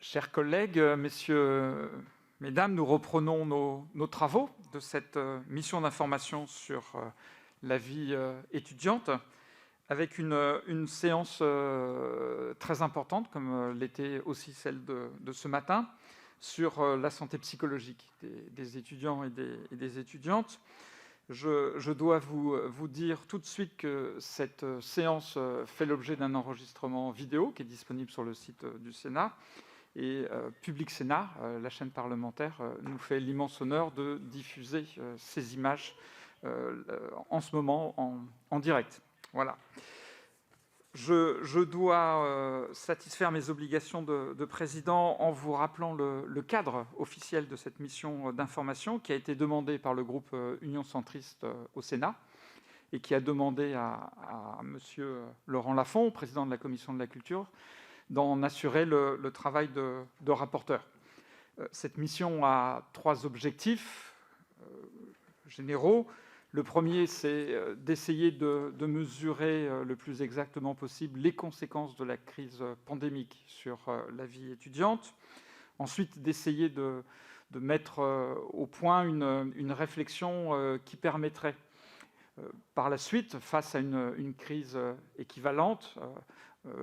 Chers collègues, messieurs, mesdames, nous reprenons nos travaux de cette mission d'information sur la vie étudiante avec une séance très importante, comme l'était aussi celle de ce matin, sur la santé psychologique des étudiants et des étudiantes. Je dois vous dire tout de suite que cette séance fait l'objet d'un enregistrement vidéo qui est disponible sur le site du Sénat. Et Public Sénat, la chaîne parlementaire, nous fait l'immense honneur de diffuser ces images en ce moment en direct. Voilà. Je dois satisfaire mes obligations de président en vous rappelant le cadre officiel de cette mission d'information qui a été demandée par le groupe Union centriste au Sénat et qui a demandé à M. Laurent Lafon, président de la commission de la culture, d'en assurer le travail de rapporteur. Cette mission a trois objectifs généraux. Le premier, c'est d'essayer de mesurer le plus exactement possible les conséquences de la crise pandémique sur la vie étudiante. Ensuite, d'essayer de mettre au point une réflexion qui permettrait par la suite, face à une crise équivalente,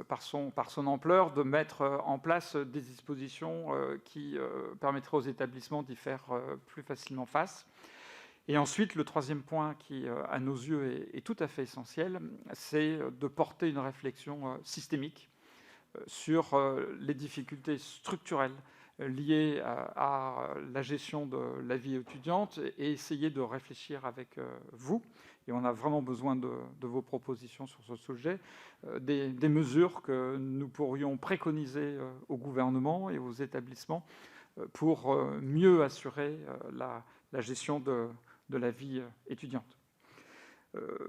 par son ampleur, de mettre en place des dispositions qui permettraient aux établissements d'y faire plus facilement face. Et ensuite, le troisième point qui, à nos yeux, est tout à fait essentiel, c'est de porter une réflexion systémique sur les difficultés structurelles liées à la gestion de la vie étudiante et essayer de réfléchir avec vous, et on a vraiment besoin de vos propositions sur ce sujet, des mesures que nous pourrions préconiser au gouvernement et aux établissements pour mieux assurer la gestion de la vie étudiante.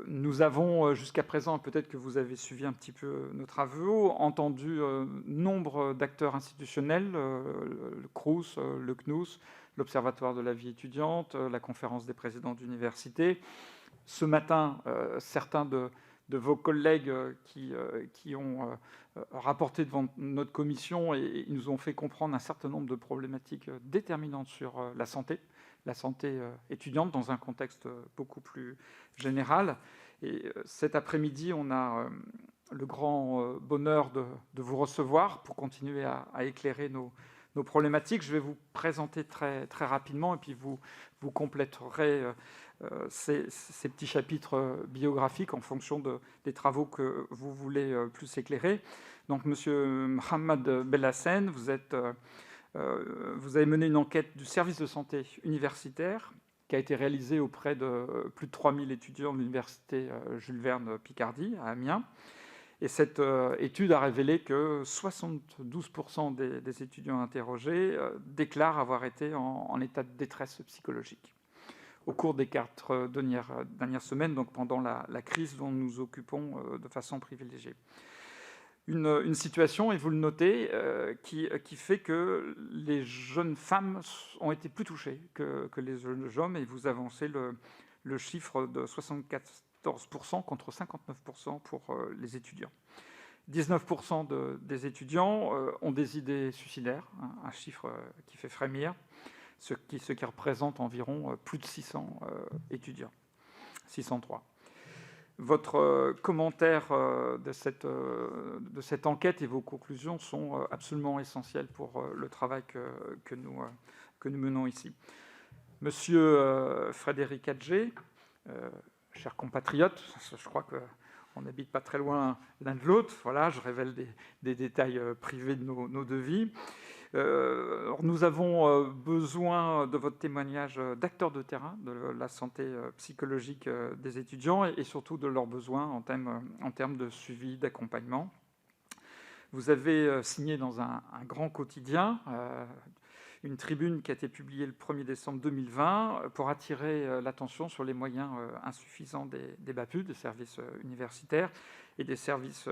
Nous avons jusqu'à présent, peut-être que vous avez suivi un petit peu nos travaux, entendu nombre d'acteurs institutionnels, le CROUS, le CNUS, l'Observatoire de la vie étudiante, la conférence des présidents d'université. Ce matin, certains de vos collègues qui ont rapporté devant notre commission et nous ont fait comprendre un certain nombre de problématiques déterminantes sur la santé étudiante dans un contexte beaucoup plus général. Et cet après-midi, on a le grand bonheur de vous recevoir pour continuer à éclairer nos problématiques. Je vais vous présenter très rapidement et puis vous compléterez ces petits chapitres biographiques en fonction des travaux que vous voulez plus éclairer. Donc, Monsieur Mohamed Belhassen, vous avez mené une enquête du service de santé universitaire qui a été réalisée auprès de plus de 3000 étudiants de l'université Jules Verne Picardie à Amiens. Et cette étude a révélé que 72% des étudiants interrogés déclarent avoir été en état de détresse psychologique au cours des 4 dernières semaines, donc pendant la crise dont nous nous occupons de façon privilégiée. Une situation, et vous le notez, qui fait que les jeunes femmes ont été plus touchées que les jeunes hommes, et vous avancez le chiffre de 74% contre 59% pour les étudiants. 19% des étudiants ont des idées suicidaires, un chiffre qui fait frémir, ce qui représente environ plus de 600 étudiants, 603. Votre commentaire de cette enquête et vos conclusions sont absolument essentiels pour le travail que nous menons ici. Monsieur Frédéric Adjé, cher compatriote, je crois qu'on n'habite pas très loin l'un de l'autre, voilà, je révèle des détails privés de nos deux vies. Nous avons besoin de votre témoignage d'acteurs de terrain de la santé psychologique des étudiants et surtout de leurs besoins en termes de suivi, d'accompagnement. Vous avez signé dans un grand quotidien une tribune qui a été publiée le 1er décembre 2020 pour attirer l'attention sur les moyens insuffisants des BAPU, des services universitaires, et des services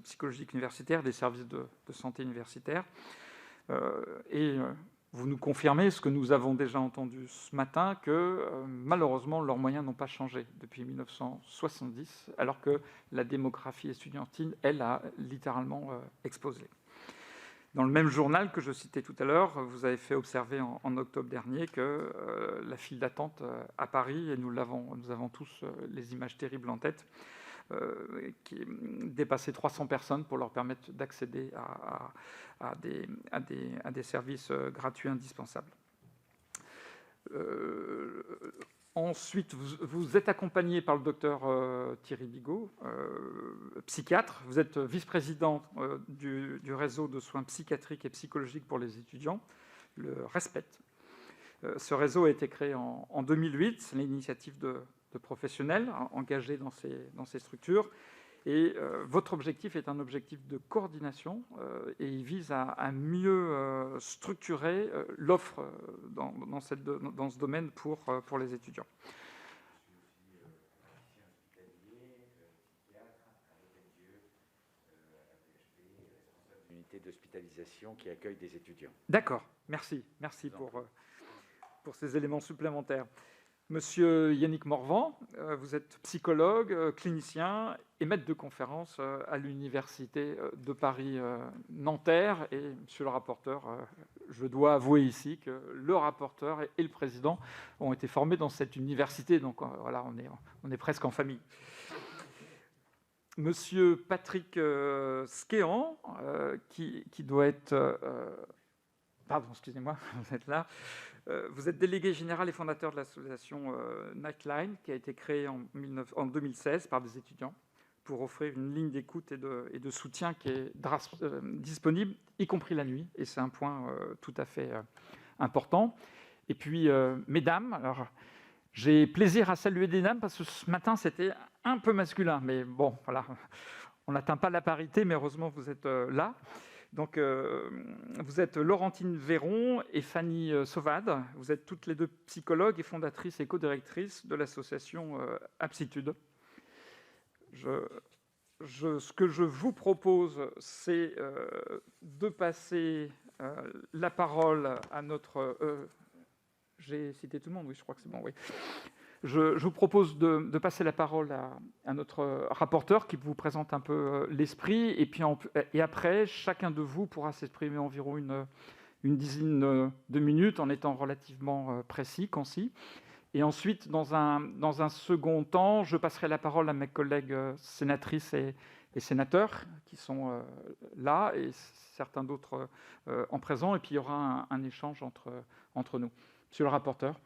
psychologiques universitaires, des services de santé universitaires. Et vous nous confirmez ce que nous avons déjà entendu ce matin, que malheureusement leurs moyens n'ont pas changé depuis 1970, alors que la démographie estudiantine, elle, a littéralement explosé. Dans le même journal que je citais tout à l'heure, vous avez fait observer en octobre dernier que la file d'attente à Paris, et nous avons tous les images terribles en tête, qui dépassait 300 personnes pour leur permettre d'accéder à des services gratuits indispensables. Ensuite, vous êtes accompagné par le docteur Thierry Bigot, psychiatre. Vous êtes vice-président du réseau de soins psychiatriques et psychologiques pour les étudiants, le RESPET. Ce réseau a été créé en 2008. C'est l'initiative de professionnels engagés dans ces structures. Et votre objectif est un objectif de coordination et il vise à mieux structurer l'offre dans ce domaine pour les étudiants. Unité d'hospitalisation qui accueille des étudiants. D'accord, merci pour ces éléments supplémentaires. Monsieur Yannick Morvan, vous êtes psychologue, clinicien et maître de conférence à l'université de Paris-Nanterre. Et monsieur le rapporteur, je dois avouer ici que le rapporteur et le président ont été formés dans cette université. Donc voilà, on est presque en famille. Monsieur Patrick Skéan, qui doit être... pardon, excusez-moi, vous êtes là. Vous êtes délégué général et fondateur de l'association Nightline, qui a été créée en 2016 par des étudiants pour offrir une ligne d'écoute et de soutien qui est disponible, y compris la nuit. Et c'est un point tout à fait important. Et puis, mesdames, alors j'ai plaisir à saluer des dames parce que ce matin, c'était un peu masculin. Mais bon, voilà, on n'atteint pas la parité, mais heureusement, vous êtes là. Donc, vous êtes Laurentine Véron et Fanny Sauvade. Vous êtes toutes les deux psychologues et fondatrices et co-directrices de l'association Aptitude. Ce que je vous propose, c'est de passer la parole à notre... j'ai cité tout le monde, oui, je crois que c'est bon, oui. Je vous propose de passer la parole à notre rapporteur qui vous présente un peu l'esprit, et après, chacun de vous pourra s'exprimer environ une dizaine de minutes en étant relativement précis, concis. Et ensuite, dans un second temps, je passerai la parole à mes collègues sénatrices et sénateurs qui sont là, et certains d'autres en présent, et puis il y aura un échange entre nous. Monsieur le rapporteur.